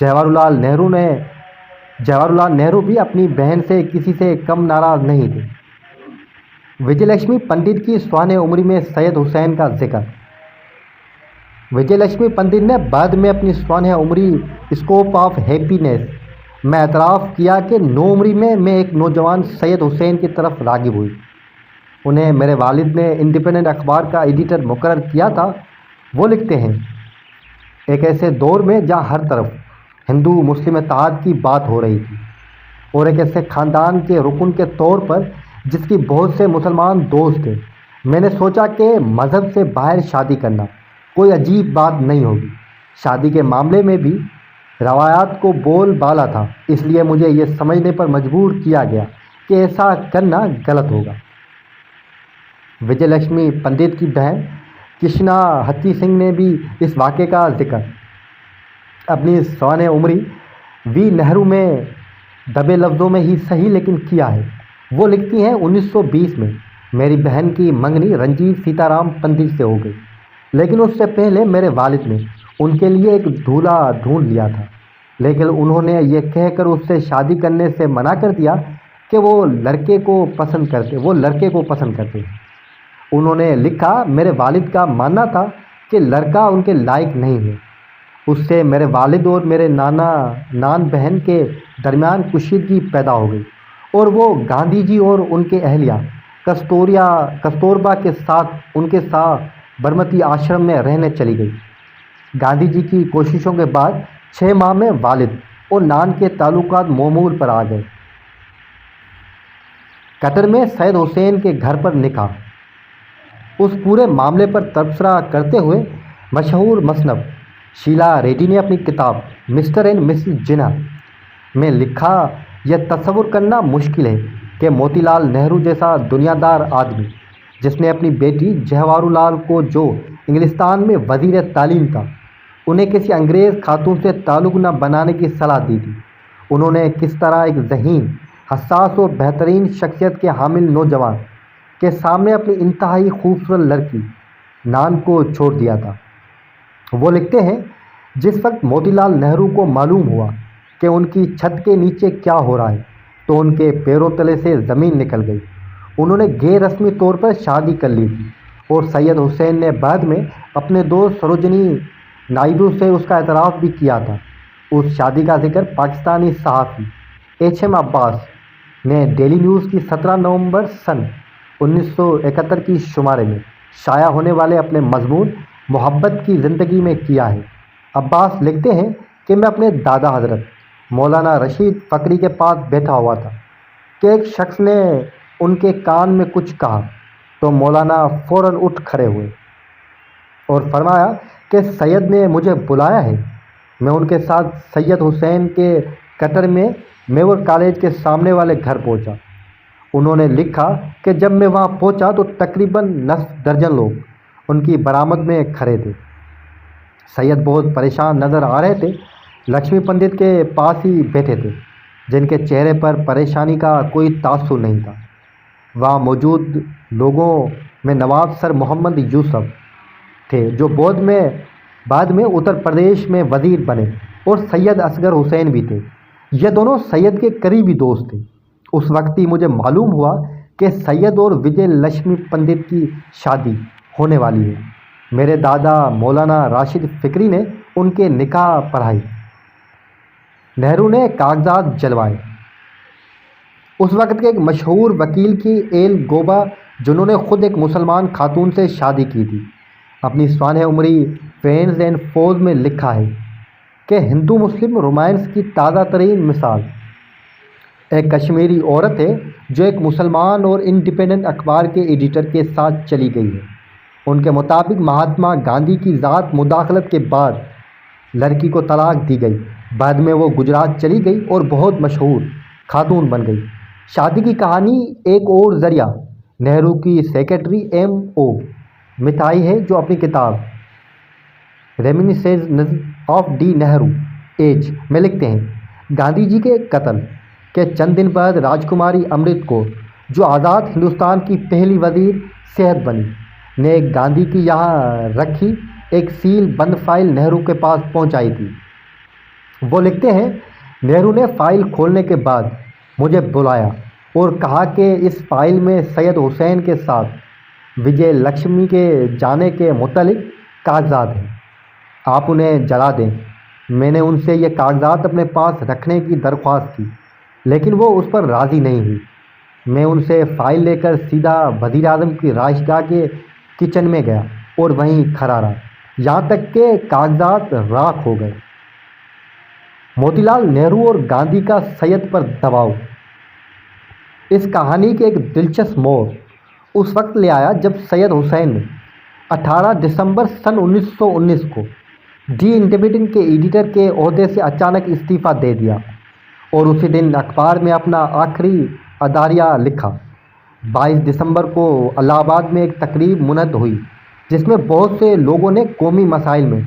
جواہر لال نہرو بھی اپنی بہن سے کسی سے کم ناراض نہیں تھے۔ وجے لکشمی پنڈت کی سوانح عمری میں سید حسین کا ذکر۔ وجے لکشمی پنڈت نے بعد میں اپنی سوانح عمری اسکوپ آف ہیپینس میں اعتراف کیا کہ نوعمری میں ایک نوجوان سید حسین کی طرف راغب ہوئی۔ انہیں میرے والد نے انڈیپینڈنٹ اخبار کا ایڈیٹر مقرر کیا تھا۔ وہ لکھتے ہیں، ایک ایسے دور میں جہاں ہر طرف ہندو مسلم اتحاد کی بات ہو رہی تھی، اور ایک ایسے خاندان کے رکن کے طور پر جس کی بہت سے مسلمان دوست تھے، میں نے سوچا کہ مذہب سے باہر شادی کرنا کوئی عجیب بات نہیں ہوگی۔ شادی کے معاملے میں بھی روایات کو بول بالا تھا، اس لیے مجھے یہ سمجھنے پر مجبور کیا گیا کہ ایسا کرنا غلط ہوگا۔ وجے لکشمی پنڈت کی بہن کرشنا ہتی سنگھ نے بھی اس واقعے کا ذکر اپنی سوانح عمری وی نہرو میں دبے لفظوں میں ہی صحیح لیکن کیا ہے۔ وہ لکھتی ہیں، 1920 میں میری بہن کی منگنی رنجیت سیتا رام پنڈت سے ہو گئی، لیکن اس سے پہلے میرے والد نے ان کے لیے ایک دولہا ڈھونڈ لیا تھا، لیکن انہوں نے یہ کہہ کر اس سے شادی کرنے سے منع کر دیا کہ وہ لڑکے کو پسند کرتے ہیں۔ انہوں نے لکھا، میرے والد کا ماننا تھا کہ لڑکا ان کے لائق نہیں ہے۔ اس سے میرے والد اور میرے نان بہن کے درمیان کشیدگی پیدا ہو گئی، اور وہ گاندھی جی اور ان کے اہلیہ کستوربا کے ساتھ ان کے ساتھ برمتی آشرم میں رہنے چلی گئی۔ گاندھی جی کی کوششوں کے بعد 6 ماہ میں والد اور نان کے تعلقات معمول پر آ گئے۔ قطر میں سید حسین کے گھر پر نکاح۔ اس پورے معاملے پر تبصرہ کرتے ہوئے مشہور مصنف شیلا ریڈی نے اپنی کتاب مسٹر اینڈ مسز جناح میں لکھا، یہ تصور کرنا مشکل ہے کہ موتی لال نہرو جیسا دنیا دار آدمی، جس نے اپنی بیٹی جواہر لال کو، جو انگلستان میں وزیر تعلیم تھا، انہیں کسی انگریز خاتون سے تعلق نہ بنانے کی صلاح دی تھی، انہوں نے کس طرح ایک ذہین، حساس اور بہترین شخصیت کے حامل نوجوان کے سامنے اپنی انتہائی خوبصورت لڑکی نان کو چھوڑ دیا تھا۔ وہ لکھتے ہیں، جس وقت موتی لال نہرو کو معلوم ہوا کہ ان کی چھت کے نیچے کیا ہو رہا ہے تو ان کے پیروں تلے سے زمین نکل گئی۔ انہوں نے غیر رسمی طور پر شادی کر لی تھی، اور سید حسین نے بعد میں اپنے دوست سروجنی نائیڈو سے اس کا اعتراف بھی کیا تھا۔ اس شادی کا ذکر پاکستانی صحافی HM عباس نے ڈیلی نیوز کی 17 نومبر سن 1971 کی شمارے میں شائع ہونے والے اپنے مضمون محبت کی زندگی میں کیا ہے۔ عباس لکھتے ہیں کہ میں اپنے دادا حضرت مولانا رشید فقری کے پاس بیٹھا ہوا تھا کہ ایک شخص نے ان کے کان میں کچھ کہا تو مولانا فوراً اٹھ کھڑے ہوئے اور فرمایا کہ سید نے مجھے بلایا ہے۔ میں ان کے ساتھ سید حسین کے قطر میں میور کالج کے سامنے والے گھر پہنچا۔ انہوں نے لکھا کہ جب میں وہاں پہنچا تو تقریباً نصف درجن لوگ ان کی برآمد میں کھڑے تھے۔ سید بہت پریشان نظر آ رہے تھے۔ لکشمی پنڈت کے پاس ہی بیٹھے تھے، جن کے چہرے پر پریشانی کا کوئی تاثر نہیں تھا۔ وہاں موجود لوگوں میں نواب سر محمد یوسف تھے، جو بعد میں اتر پردیش میں وزیر بنے، اور سید اصغر حسین بھی تھے۔ یہ دونوں سید کے قریبی دوست تھے۔ اس وقت ہی مجھے معلوم ہوا کہ سید اور وجے لکشمی پنڈت کی شادی ہونے والی ہے۔ میرے دادا مولانا راشد فقری نے ان کے نکاح پڑھائی۔ نہرو نے کاغذات جلوائے۔ اس وقت کے ایک مشہور وکیل کی ایل گوبا، جنہوں نے خود ایک مسلمان خاتون سے شادی کی تھی، اپنی سوانح عمری فرینڈز اینڈ فوز میں لکھا ہے کہ ہندو مسلم رومانس کی تازہ ترین مثال ایک کشمیری عورت ہے جو ایک مسلمان اور انڈیپینڈنٹ اخبار کے ایڈیٹر کے ساتھ چلی گئی ہے۔ ان کے مطابق مہاتما گاندھی کی ذات مداخلت کے بعد لڑکی کو طلاق دی گئی۔ بعد میں وہ گجرات چلی گئی اور بہت مشہور خاتون بن گئی۔ شادی کی کہانی ایک اور ذریعہ نہرو کی سیکرٹری M.O. متھائی ہے، جو اپنی کتاب ریمنسسنس آف ڈی نہرو ایج میں لکھتے ہیں، گاندھی جی کے قتل کے چند دن بعد راجکماری امرت کور، جو آزاد ہندوستان کی پہلی وزیر صحت بنی، نے گاندھی کی یہاں رکھی ایک سیل بند فائل نہرو کے پاس پہنچائی تھی۔ وہ لکھتے ہیں، نہرو نے فائل کھولنے کے بعد مجھے بلایا اور کہا کہ اس فائل میں سید حسین کے ساتھ وجے لکشمی کے جانے کے متعلق کاغذات ہیں، آپ انہیں جلا دیں۔ میں نے ان سے یہ کاغذات اپنے پاس رکھنے کی درخواست کی، لیکن وہ اس پر راضی نہیں ہوئی۔ میں ان سے فائل لے کر سیدھا وزیر اعظم کی رہائش گاہ کے کچن میں گیا اور وہیں کھڑا رہا یہاں تک کہ کاغذات راکھ ہو گئے۔ موتی لال نہرو اور گاندھی کا سید پر دباؤ۔ اس کہانی کے ایک دلچسپ موڑ اس وقت لے آیا جب سید حسین نے 18 دسمبر سن 1919 کو ڈی انڈیپینڈنٹ کے ایڈیٹر کے عہدے سے اچانک استعفیٰ دے دیا اور اسی دن اخبار میں اپنا آخری اداریہ لکھا۔ 22 دسمبر کو الہ آباد میں ایک تقریب منعقد ہوئی جس میں بہت سے لوگوں نے قومی مسائل میں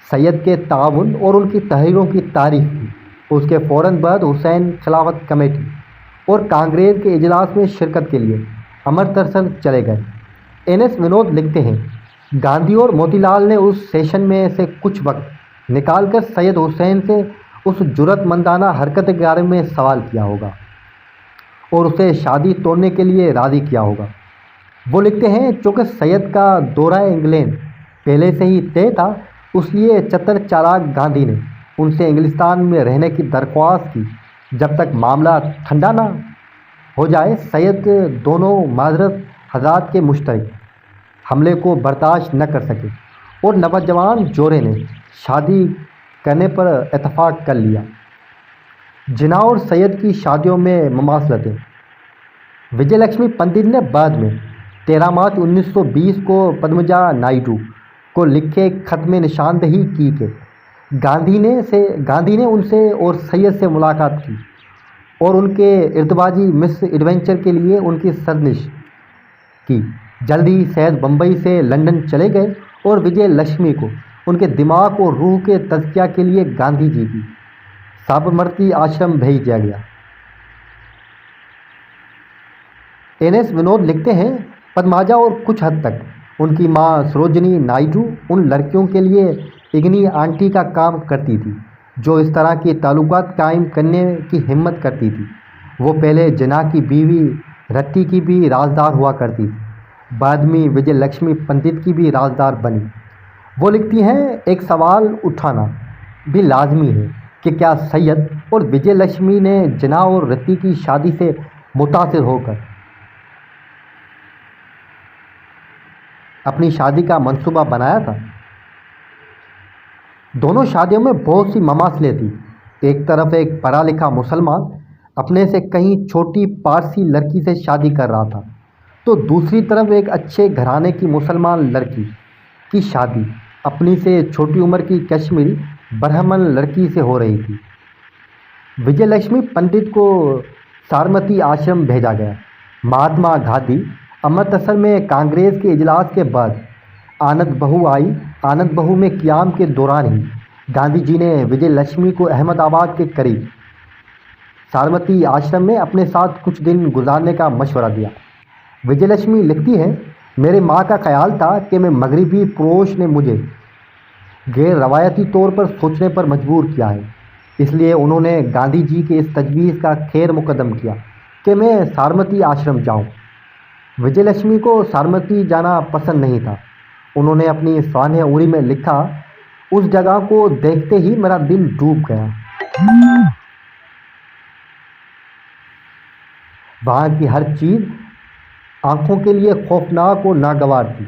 سید کے تعاون اور ان کی تحریروں کی تعریف کی۔ اس کے فوراً بعد حسین خلافت کمیٹی اور کانگریس کے اجلاس میں شرکت کے لیے امرتسر چلے گئے۔ این ایس ونود لکھتے ہیں، گاندھی اور موتی لال نے اس سیشن میں سے کچھ وقت نکال کر سید حسین سے اس جرأت مندانہ حرکت کے بارے میں سوال کیا ہوگا اور اسے شادی توڑنے کے لیے راضی کیا ہوگا۔ وہ لکھتے ہیں، چونکہ سید کا دورہ انگلینڈ پہلے سے ہی طے تھا، اس لیے چتر چالاک گاندھی نے ان سے انگلستان میں رہنے کی درخواست کی جب تک معاملہ ٹھنڈا نہ ہو جائے۔ سید دونوں معذرت حضرات کے مشترک حملے کو برداشت نہ کر سکے اور نوجوان جوڑے نے شادی کرنے پر اتفاق کر لیا۔ جناح اور سید کی شادیوں میں مماثلتیں۔ وجے لکشمی پنڈت نے بعد میں 13 مارچ 1920 کو پدمجا نائیڈو کو لکھے ایک خط میں نشاندہی کی کہ گاندھی نے ان سے اور سید سے ملاقات کی اور ان کے ارتباطی مس ایڈونچر کے لیے ان کی سرزنش کی۔ جلدی سید بمبئی سے لندن چلے گئے اور وجے لکشمی کو ان کے دماغ اور روح کے تزکیہ کے لیے گاندھی جی کی سابرمتی آشرم بھیج دیا گیا۔ این ایس ونود لکھتے ہیں، پدماجا اور کچھ حد تک ان کی ماں سروجنی نائیڈو ان لڑکیوں کے لیے اگنی آنٹی کا کام کرتی تھی جو اس طرح کے تعلقات قائم کرنے کی ہمت کرتی تھی۔ وہ پہلے جناح کی بیوی رتی کی بھی رازدار ہوا کرتی تھی، بعد میں وجے لکشمی پنڈت کی بھی رازدار بنی۔ وہ لکھتی ہیں، ایک سوال اٹھانا بھی لازمی ہے کہ کیا سید اور وجے لکشمی نے جناح اور رتی کی شادی سے متاثر ہو کر اپنی شادی کا منصوبہ بنایا تھا؟ دونوں شادیوں میں بہت سی مماثلیں تھیں۔ ایک طرف ایک پڑھا لکھا مسلمان اپنے سے کہیں چھوٹی پارسی لڑکی سے شادی کر رہا تھا، تو دوسری طرف ایک اچھے گھرانے کی مسلمان لڑکی کی شادی اپنی سے چھوٹی عمر کی کشمیری برہمن لڑکی سے ہو رہی تھی۔ وجے لکشمی پنڈت کو سابرمتی آشرم بھیجا گیا۔ مہاتما گاندھی امرتسر میں کانگریس کے اجلاس کے بعد آنند بہو آئی۔ آنند بہو میں قیام کے دوران ہی گاندھی جی نے وجے لکشمی کو احمد آباد کے قریب سابرمتی آشرم میں اپنے ساتھ کچھ دن گزارنے کا مشورہ دیا۔ وجے لکشمی لکھتی ہیں، میرے ماں کا خیال تھا کہ میں مغربی پروش نے مجھے غیر روایتی طور پر سوچنے پر مجبور کیا ہے، اس لیے انہوں نے گاندھی جی کے اس تجویز کا خیر مقدم کیا کہ میں سابرمتی آشرم جاؤں۔ وجے لکشمی کو سابرمتی جانا پسند نہیں تھا۔ انہوں نے اپنی سوانح عمری میں لکھا، اس جگہ کو دیکھتے ہی میرا دل ڈوب گیا۔ وہاں کی ہر چیز آنکھوں کے لیے خوفناک اور ناگوار تھی۔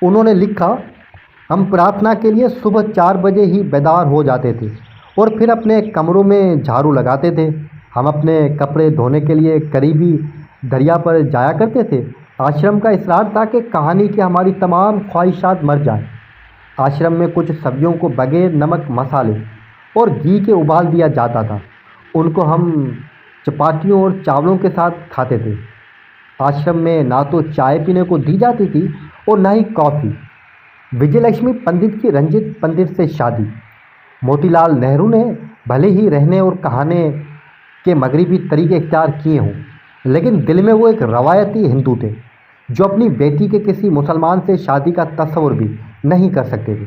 انہوں نے لکھا، ہم پرارتھنا کے لیے صبح 4 بجے ہی بیدار ہو جاتے تھے اور پھر اپنے کمروں میں جھاڑو لگاتے تھے۔ ہم اپنے کپڑے دھونے کے لیے قریبی دریا پر جایا کرتے تھے۔ آشرم کا اصرار تھا کہ کہانی کی ہماری تمام خواہشات مر جائیں۔ آشرم میں کچھ سبزیوں کو بغیر نمک مسالے اور گھی کے ابال دیا جاتا تھا، ان کو ہم چپاتیوں اور چاولوں کے ساتھ کھاتے تھے۔ آشرم میں نہ تو چائے پینے کو دی جاتی تھی اور نہ ہی کافی۔ وجے لکشمی پنڈت کی رنجت پنڈت سے شادی۔ موتی لال نہرو نے بھلے ہی رہنے اور کہانے کے مغربی طریقے اختیار کیے ہوں، لیکن دل میں وہ ایک روایتی ہندو تھے جو اپنی بیٹی کے کسی مسلمان سے شادی کا تصور بھی نہیں کر سکتے تھے۔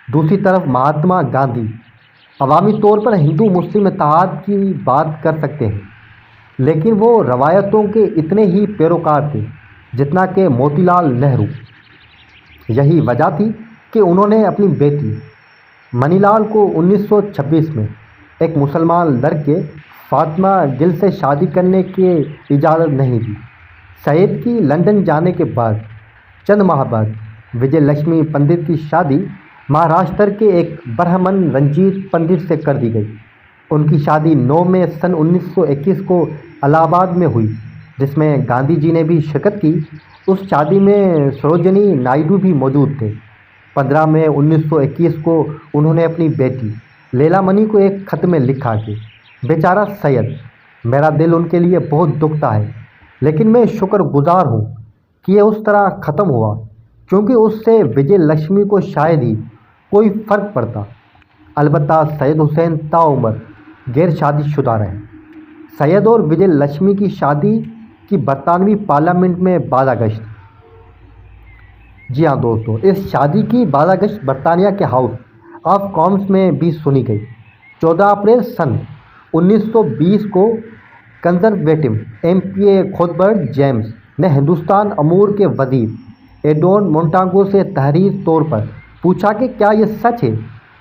دوسری طرف مہاتما گاندھی عوامی طور پر ہندو مسلم اتحاد کی بات کر سکتے ہیں، لیکن وہ روایتوں کے اتنے ہی پیروکار تھے جتنا کہ موتی لال نہرو۔ یہی وجہ تھی کہ انہوں نے اپنی بیٹی منی لال کو 1926 میں ایک مسلمان لڑکے فاطمہ گل سے شادی کرنے کی اجازت نہیں دی۔ سید کی لندن جانے کے بعد چند ماہ بعد وجے لکشمی پنڈت کی شادی مہاراشٹر کے ایک برہمن رنجیت پنڈت سے کر دی گئی۔ ان کی شادی 9 مئی سن 1921 کو الہ آباد میں ہوئی، جس میں گاندھی جی نے بھی شرکت کی۔ اس شادی میں سروجنی نائیڈو بھی موجود تھے۔ 15 مئی 1921 کو انہوں نے اپنی بیٹی لیلا منی کو ایک خط میں لکھا کہ بیچارہ سید، میرا دل ان کے لیے بہت دکھتا ہے، لیکن میں شکر گزار ہوں کہ یہ اس طرح ختم ہوا، کیونکہ اس سے وجے لکشمی کو شاید ہی کوئی فرق پڑتا۔ البتہ سید حسین تاعمر غیر شادی شدہ رہے۔ سید اور وجے لکشمی کی شادی کی برطانوی پارلیمنٹ میں بازگشت۔ جی ہاں دوستو، اس شادی کی بازگشت برطانیہ کے ہاؤس آف کامنز میں بھی سنی گئی۔ 14 اپریل سن 1920 کو کنزرویٹو ایم پی کھوتبرڈ جیمز نے ہندوستان امور کے وزیر ایڈون مونٹاگو سے تحریری طور پر پوچھا کہ کیا یہ سچ ہے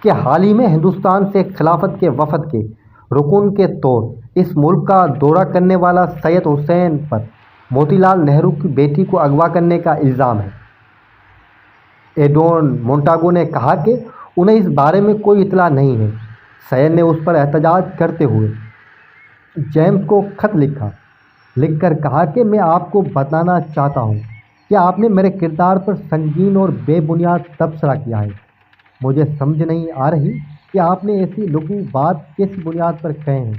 کہ حال ہی میں ہندوستان سے خلافت کے وفد کے رکن کے طور اس ملک کا دورہ کرنے والا سید حسین پر موتی لال نہرو کی بیٹی کو اغوا کرنے کا الزام ہے۔ ایڈون مونٹاگو نے کہا کہ انہیں اس بارے میں کوئی اطلاع نہیں ہے۔ سید نے اس پر احتجاج کرتے ہوئے جیمز کو خط لکھ کر کہا کہ میں آپ کو بتانا چاہتا ہوں کہ آپ نے میرے کردار پر سنگین اور بے بنیاد تبصرہ کیا ہے۔ مجھے سمجھ نہیں آ رہی کہ آپ نے ایسی لغو بات کس بنیاد پر کہے ہیں۔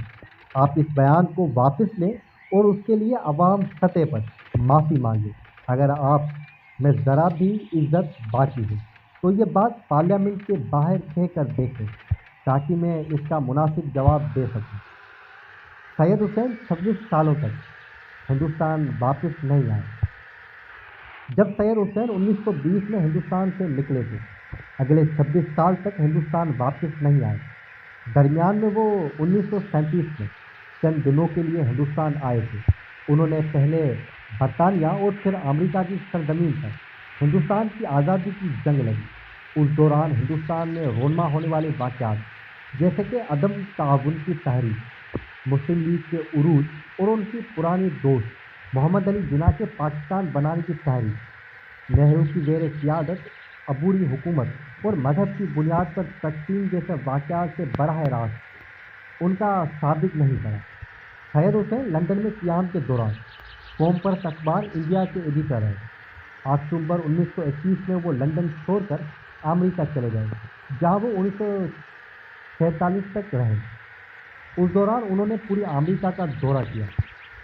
آپ اس بیان کو واپس لیں اور اس کے لیے عوام سطح پر معافی مانگیں۔ اگر آپ میں ذرا بھی عزت باقی ہے تو یہ بات پارلیمنٹ کے باہر کہہ کر دیکھیں تاکہ میں اس کا مناسب جواب دے سکوں۔ سید حسین 26 سالوں تک ہندوستان واپس نہیں آئے۔ جب سید حسین 1920 میں ہندوستان سے نکلے تھے، اگلے 26 سال تک ہندوستان واپس نہیں آئے۔ درمیان میں وہ 1937 میں چند دنوں کے لیے ہندوستان آئے تھے۔ انہوں نے پہلے برطانیہ اور پھر امریکہ کی سرزمین پر ہندوستان کی آزادی کی جنگ لڑی۔ اس دوران ہندوستان میں رونما ہونے والے واقعات جیسے کہ عدم تعاون کی تحریک، مسلم لیگ کے عروج اور ان کی پرانی دوست محمد علی جناح کے پاکستان بنانے کی تحریک، نہرو کی زیر قیادت عبوری حکومت اور مذہب کی بنیاد پر تقسیم جیسے واقعات سے براہ راست ان کا سابق نہیں پڑا۔ سید حسین لندن میں قیام کے دوران قوم پرست اخبار انڈیا کے ایڈیٹر رہے۔ اکتوبر 1921 میں وہ لندن چھوڑ کر امریکہ چلے گئے، جہاں وہ 1947 تک رہے۔ اس دوران انہوں نے پوری امریکہ کا دورہ کیا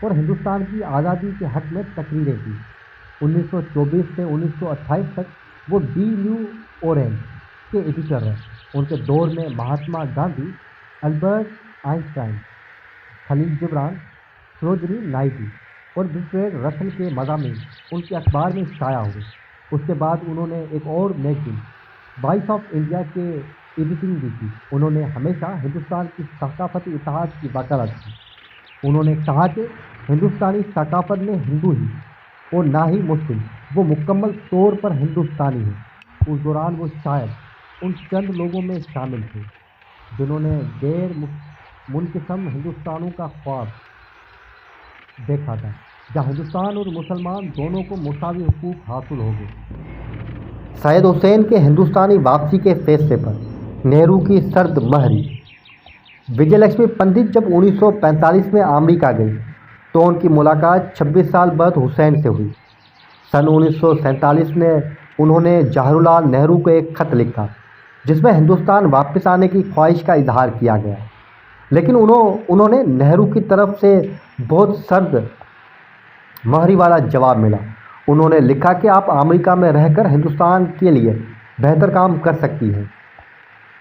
اور ہندوستان کی آزادی کے حق میں تقریریں کی۔ 1924 سے 1928 تک وہ ڈی نیو اورینج کے ایڈیٹر رہے۔ ان کے دور میں مہاتما گاندھی، البرٹ آئنسٹائن، خلیل جبران، سروجنی نائیڈو اور برٹراڈ رسل کے مضامین ان کے اخبار میں شائع ہوئے۔ اس کے بعد انہوں نے ایک اور میگزین وائس آف انڈیا کے ایڈیٹنگ بھی کی۔ انہوں نے ہمیشہ ہندوستان کی ثقافتی اتحاد کی وکالت کی۔ انہوں نے کہا کہ ہندوستانی ثقافت میں ہندو ہی اور نہ ہی مسلم، وہ مکمل طور پر ہندوستانی ہیں۔ اس دوران وہ شاید ان چند لوگوں میں شامل تھے جنہوں نے غیر منقسم ہندوستانوں کا خواب دیکھا تھا، جہاں ہندوستان اور مسلمان دونوں کو مساوی حقوق حاصل ہو گئے۔ سید حسین کے ہندوستانی واپسی کے فیصلے پر نہرو کی سرد مہری۔ وجے لکشمی پنڈت جب 1945 میں امریکہ گئی تو ان کی ملاقات 26 سال بعد حسین سے ہوئی۔ سن 1947 میں انہوں نے جواہر لال نہرو کو ایک خط لکھا جس میں ہندوستان واپس آنے کی خواہش کا اظہار کیا گیا، لیکن انہوں نے نہرو کی طرف سے بہت سرد مہری والا جواب ملا۔ انہوں نے لکھا کہ آپ امریکہ میں رہ کر ہندوستان کے لیے بہتر کام کر سکتی ہیں۔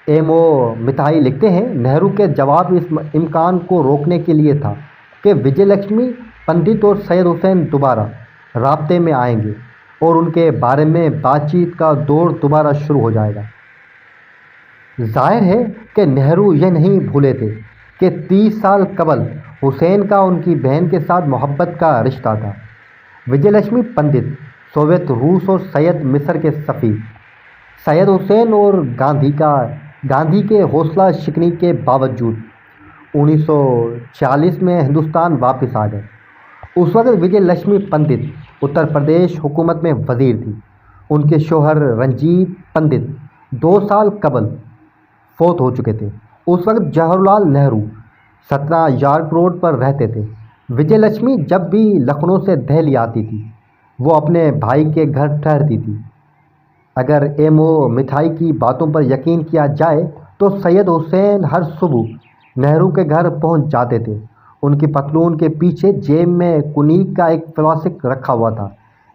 ایم او متھائی لکھتے ہیں، نہرو کے جواب اس امکان کو روکنے کے لیے تھا کہ وجے لکشمی پنڈت اور سید حسین دوبارہ رابطے میں آئیں گے اور ان کے بارے میں بات چیت کا دور دوبارہ شروع ہو جائے گا۔ ظاہر ہے کہ نہرو یہ نہیں بھولے تھے کہ 30 سال قبل حسین کا ان کی بہن کے ساتھ محبت کا رشتہ تھا۔ وجے لکشمی پنڈت سوویت روس اور سید مصر کے سفیر سید حسین اور گاندھی کے حوصلہ شکنی کے باوجود 1946 میں ہندوستان واپس آ گئے۔ اس وقت وجے لکشمی پنڈت اتر پردیش حکومت میں وزیر تھی۔ ان کے شوہر رنجیت پنڈت 2 سال قبل فوت ہو چکے تھے۔ اس وقت جواہر لال نہرو 17 یارک روڈ پر رہتے تھے۔ وجے لکشمی جب بھی لکھنؤ سے دہلی آتی تھی وہ اپنے بھائی کے گھر ٹھہرتی تھی۔ اگر ایم او مٹھائی کی باتوں پر یقین کیا جائے تو سید حسین ہر صبح نہرو کے گھر پہنچ جاتے تھے۔ ان کی پتلون کے پیچھے جیب میں کنیک کا ایک فلاسک رکھا ہوا تھا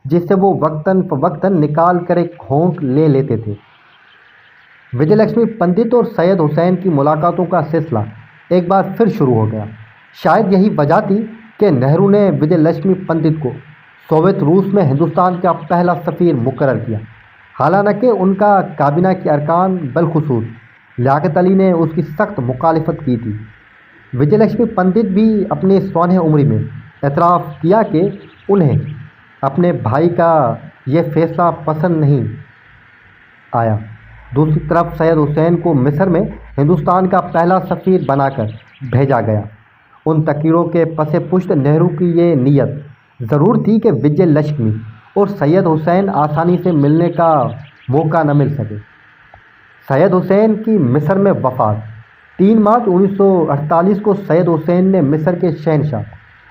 جس سے وہ وقتاً فوقتاً نکال کر ایک گھونٹ لے لیتے تھے۔ وجے لکشمی پنڈت اور سید حسین کی ملاقاتوں کا سلسلہ ایک بار پھر شروع ہو گیا۔ شاید یہی وجہ تھی کہ نہرو نے وجے لکشمی پنڈت کو سوویت روس میں ہندوستان کا پہلا سفیر مقرر کیا، حالانکہ ان کا کابینہ کے ارکان بالخصوص لیاقت علی نے اس کی سخت مخالفت کی تھی۔ وجے لکشمی پنڈت بھی اپنی سوانح عمری میں اعتراف کیا کہ انہیں اپنے بھائی کا یہ فیصلہ پسند نہیں آیا۔ دوسری طرف سید حسین کو مصر میں ہندوستان کا پہلا سفیر بنا کر بھیجا گیا۔ ان تقریروں کے پس پشت نہرو کی یہ نیت ضرور تھی کہ وجے لکشمی اور سید حسین آسانی سے ملنے کا موقع نہ مل سکے۔ سید حسین کی مصر میں وفات 3 مارچ 1948 کو سید حسین نے مصر کے شہنشاہ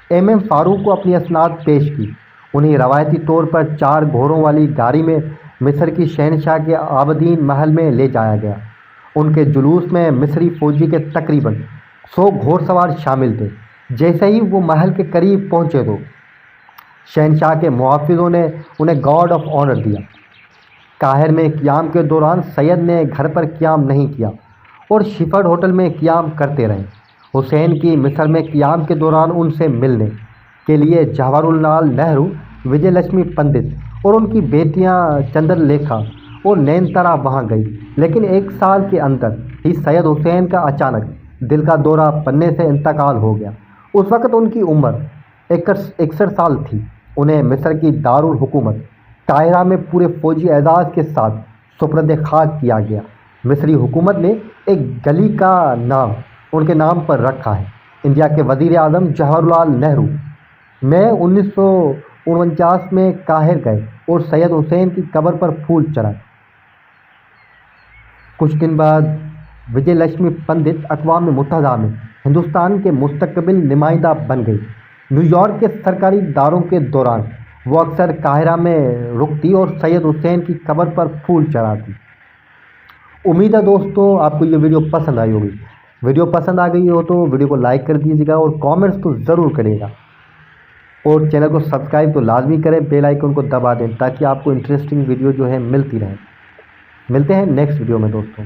ایم فاروق کو اپنی اسناد پیش کی۔ انہیں روایتی طور پر 4 گھوڑوں والی گاڑی میں مصر کی شہنشاہ کے آبدین محل میں لے جایا گیا۔ ان کے جلوس میں مصری فوجی کے تقریباً 100 گھوڑ سوار شامل تھے۔ جیسے ہی وہ محل کے قریب پہنچے تو شہنشاہ کے محافظوں نے انہیں گارڈ آف آنر دیا۔ قاہر میں قیام کے دوران سید نے گھر پر قیام نہیں کیا اور شیفرڈ ہوٹل میں قیام کرتے رہے۔ حسین کی مصر میں قیام کے دوران ان سے ملنے کے لیے جواہر لال نہرو، وجے لکشمی پنڈت اور ان کی بیٹیاں چندر لیکھا اور نینتارا وہاں گئی، لیکن 1 سال کے اندر ہی سید حسین کا اچانک دل کا دورہ پڑنے سے انتقال ہو گیا۔ اس وقت ان کی عمر 61 سال تھی۔ انہیں مصر کی دارالحکومت قاہرہ میں پورے فوجی اعزاز کے ساتھ سپرد خاک کیا گیا۔ مصری حکومت نے ایک گلی کا نام ان کے نام پر رکھا ہے۔ انڈیا کے وزیر اعظم جواہر لال نہرو میں 1949 میں قاہر گئے اور سید حسین کی قبر پر پھول چڑھائے۔ کچھ دن بعد وجے لکشمی پنڈت اقوام متحدہ میں ہندوستان کے مستقبل نمائندہ بن گئی۔ نیو یارک کے سرکاری دوروں کے دوران وہ اکثر قاہرہ میں رکتی اور سید حسین کی قبر پر پھول چڑھاتی۔ امید ہے دوستو آپ کو یہ ویڈیو پسند آئی ہوگی۔ ویڈیو پسند آ گئی ہو تو ویڈیو کو لائک کر دیجیے گا اور کامنٹس تو ضرور کرے گا، اور چینل کو سبسکرائب تو لازمی کریں، بیل آئیکن کو دبا دیں تاکہ آپ کو انٹرسٹنگ ویڈیو جو ہے ملتی رہے۔ ملتے ہیں نیکسٹ ویڈیو میں دوستوں۔